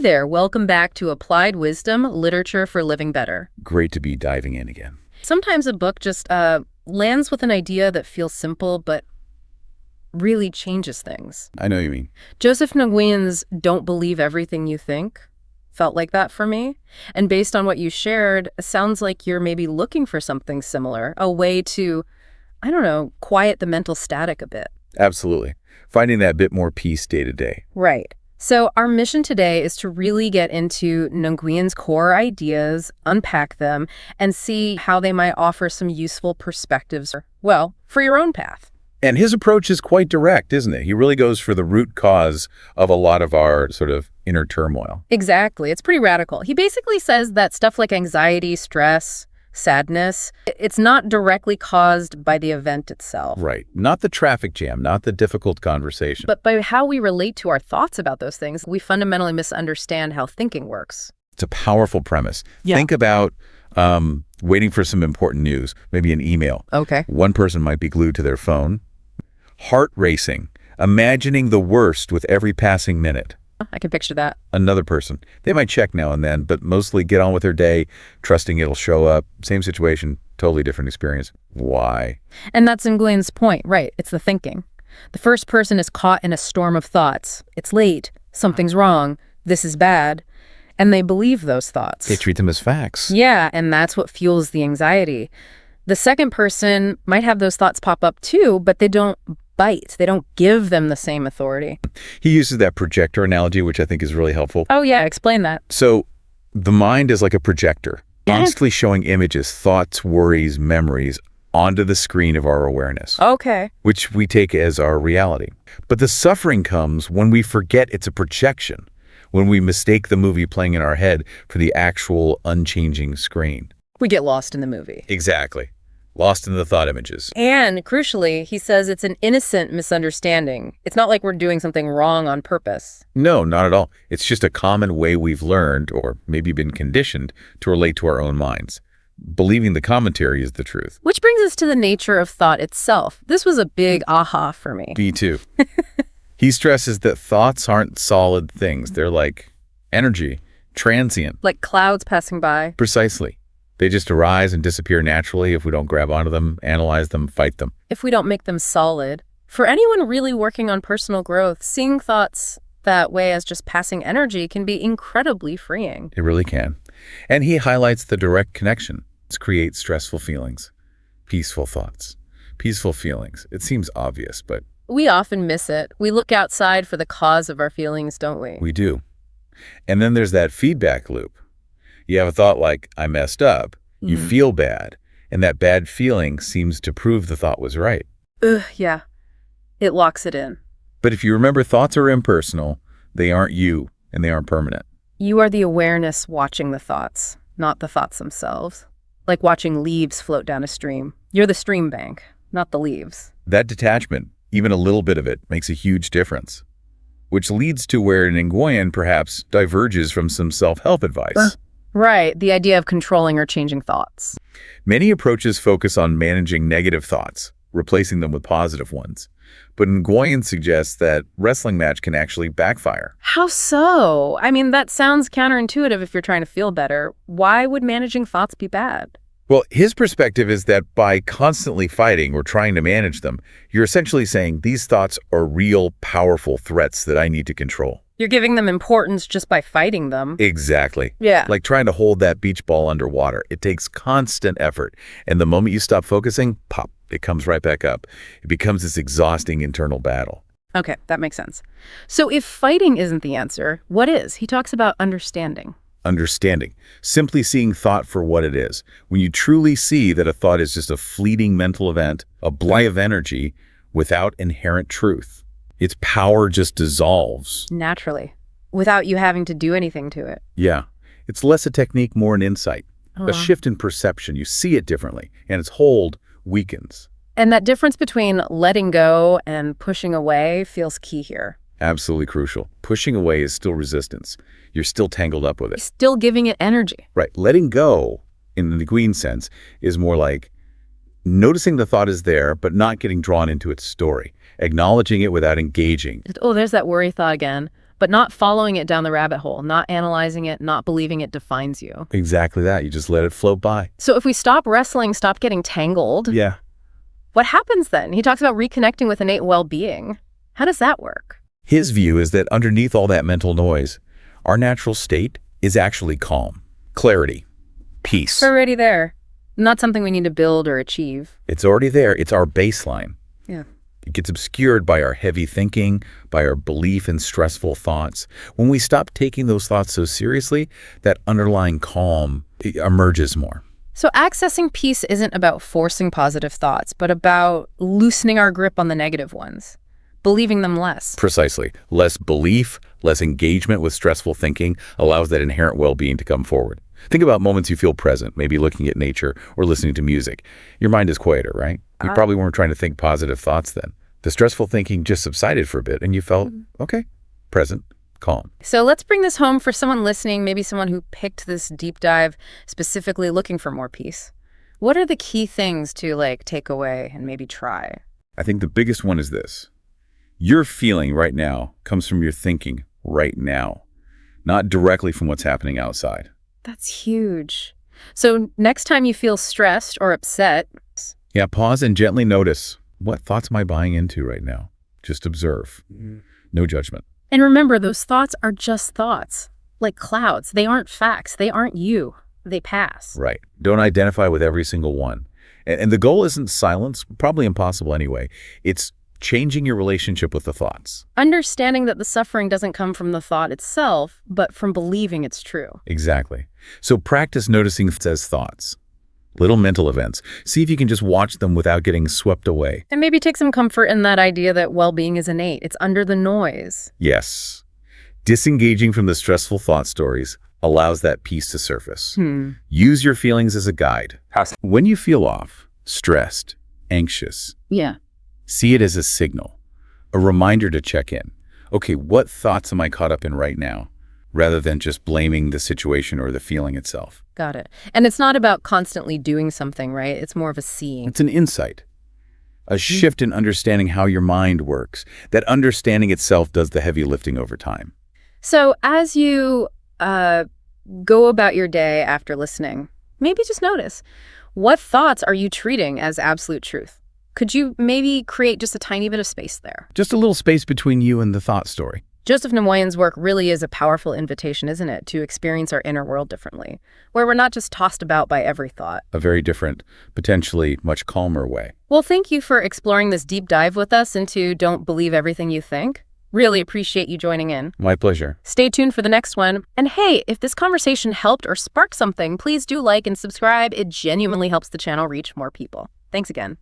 there, welcome back to Applied Wisdom, Literature for Living Better. Great to be diving in again. Sometimes a book just lands with an idea that feels simple but really changes things. I know what you mean. Joseph Nguyen's Don't Believe Everything You Think felt like that for me. And based on what you shared, it sounds like you're maybe looking for something similar, a way to, I don't know, quiet the mental static a bit. Absolutely. Finding that bit more peace day to day. Right. So our mission today is to really get into Nguyen's core ideas, unpack them, and see how they might offer some useful perspectives, well, for your own path. And his approach is quite direct, isn't it? He really goes for the root cause of a lot of our sort of inner turmoil. Exactly. It's pretty radical. He basically says that stuff like anxiety, stress, sadness, it's not directly caused by the event itself. Right. Not the traffic jam, not the difficult conversation. But by how we relate to our thoughts about those things, we fundamentally misunderstand how thinking works. It's a powerful premise. Yeah. Think about waiting for some important news, maybe an email. Okay. One person might be glued to their phone. Heart racing, imagining the worst with every passing minute. I can picture that. Another person, they might check now and then, but mostly get on with their day, trusting it'll show up. Same situation, totally different experience. Why? And that's Nguyen's point, right? It's the thinking. The first person is caught in a storm of thoughts. It's late. Something's wrong. This is bad. And they believe those thoughts. They treat them as facts. Yeah, and that's what fuels the anxiety. The second person might have those thoughts pop up too, but they don't bite. They don't give them the same authority. He uses that projector analogy, which I think is really helpful. Oh yeah, explain that. So the mind is like a projector, constantly showing images, thoughts, worries, memories onto the screen of our awareness, Okay. which we take as our reality. But the suffering comes when we forget it's a projection, when we mistake the movie playing in our head for the actual unchanging screen. We get lost in the movie. Exactly. Lost in the thought images. And crucially, he says it's an innocent misunderstanding. It's not like we're doing something wrong on purpose. No, not at all. It's just a common way we've learned, or maybe been conditioned, to relate to our own minds. Believing the commentary is the truth. Which brings us to the nature of thought itself. This was a big aha for me. Me too. He stresses that thoughts aren't solid things. They're like energy, transient. Like clouds passing by. Precisely. They just arise and disappear naturally if we don't grab onto them, analyze them, fight them. If we don't make them solid. For anyone really working on personal growth, seeing thoughts that way as just passing energy can be incredibly freeing. It really can. And he highlights the direct connection. It creates stressful feelings, peaceful thoughts, peaceful feelings. It seems obvious, but We often miss it. We look outside for the cause of our feelings, don't we? we do. And then there's that feedback loop. You have a thought like, I messed up. You feel bad. And that bad feeling seems to prove the thought was right. Ugh, yeah. It locks it in. But if you remember, thoughts are impersonal. They aren't you, and they aren't permanent. You are the awareness watching the thoughts, not the thoughts themselves. Like watching leaves float down a stream. You're the stream bank, not the leaves. That detachment, even a little bit of it, makes a huge difference. Which leads to where Nguyen perhaps diverges from some self-help advice. Right, the idea of controlling or changing thoughts. Many approaches focus on managing negative thoughts, replacing them with positive ones. But Nguyen suggests that wrestling match can actually backfire. How so? I mean, that sounds counterintuitive if you're trying to feel better. Why would managing thoughts be bad? Well, his perspective is that by constantly fighting or trying to manage them, you're essentially saying these thoughts are real, powerful threats that I need to control. You're giving them importance just by fighting them. Exactly. Yeah. Like trying to hold that beach ball underwater. It takes constant effort. And the moment you stop focusing, pop, it comes right back up. It becomes this exhausting internal battle. Okay, that makes sense. So if fighting isn't the answer, what is? He talks about understanding. Understanding. Simply seeing thought for what it is. When you truly see that a thought is just a fleeting mental event, a blight of energy without inherent truth. Its power just dissolves. Naturally. Without you having to do anything to it. Yeah. It's less a technique, more an insight. Oh. A shift in perception. You see it differently, and its hold weakens. And that difference between letting go and pushing away feels key here. Absolutely crucial. Pushing away is still resistance. You're still tangled up with it. Still giving it energy. Right. Letting go, in the Nguyen sense, is more like noticing the thought is there, but not getting drawn into its story. Acknowledging it without engaging. Oh, there's that worry thought again. but not following it down the rabbit hole, not analyzing it, not believing it defines you. Exactly that. You just let it float by. So if we stop wrestling, stop getting tangled, Yeah. what happens then? He talks about reconnecting with innate well-being. How does that work? His view is that underneath all that mental noise, our natural state is actually calm, clarity, peace. We're already there. Not something we need to build or achieve. It's already there. It's our baseline. Yeah. It gets obscured by our heavy thinking, by our belief in stressful thoughts. When we stop taking those thoughts so seriously, that underlying calm emerges more. So accessing peace isn't about forcing positive thoughts, but about loosening our grip on the negative ones, believing them less. Precisely. Less belief, less engagement with stressful thinking allows that inherent well-being to come forward. Think about moments you feel present, maybe looking at nature or listening to music. Your mind is quieter, right? You probably weren't trying to think positive thoughts then. The stressful thinking just subsided for a bit and you felt, okay, present, calm. So let's bring this home for someone listening, maybe someone who picked this deep dive specifically looking for more peace. What are the key things to take away and maybe try? I think the biggest one is this. Your feeling right now comes from your thinking right now, not directly from what's happening outside. That's huge. So next time you feel stressed or upset, Yeah, pause and gently notice, what thoughts am I buying into right now? Just observe. No judgment. and remember those thoughts are just thoughts, like clouds. They aren't facts. They aren't you. They pass. Right. Don't identify with every single one. And the goal isn't silence, probably impossible anyway. It's changing your relationship with the thoughts. Understanding that the suffering doesn't come from the thought itself, but from believing it's true. Exactly. So practice noticing as thoughts. Little mental events. See if you can just watch them without getting swept away. And maybe take some comfort in that idea that well-being is innate. It's under the noise. Yes. Disengaging from the stressful thought stories allows that peace to surface. Use your feelings as a guide. When you feel off, stressed, anxious, Yeah. see it as a signal, a reminder to check in. Okay, what thoughts am I caught up in right now? Rather than just blaming the situation or the feeling itself. Got it. And it's not about constantly doing something, right? It's more of a seeing. It's an insight, a shift in understanding how your mind works. That understanding itself does the heavy lifting over time. So as you go about your day after listening, maybe just notice, what thoughts are you treating as absolute truth? Could you maybe create just a tiny bit of space there? Just a little space between you and the thought story. Joseph Nemoyen's work really is a powerful invitation, isn't it, to experience our inner world differently, where we're not just tossed about by every thought. A very different, potentially much calmer way. Well, thank you for exploring this deep dive with us into Don't Believe Everything You Think. Really appreciate you joining in. My pleasure. Stay tuned for the next one. And hey, if this conversation helped or sparked something, please do like and subscribe. It genuinely helps the channel reach more people. Thanks again.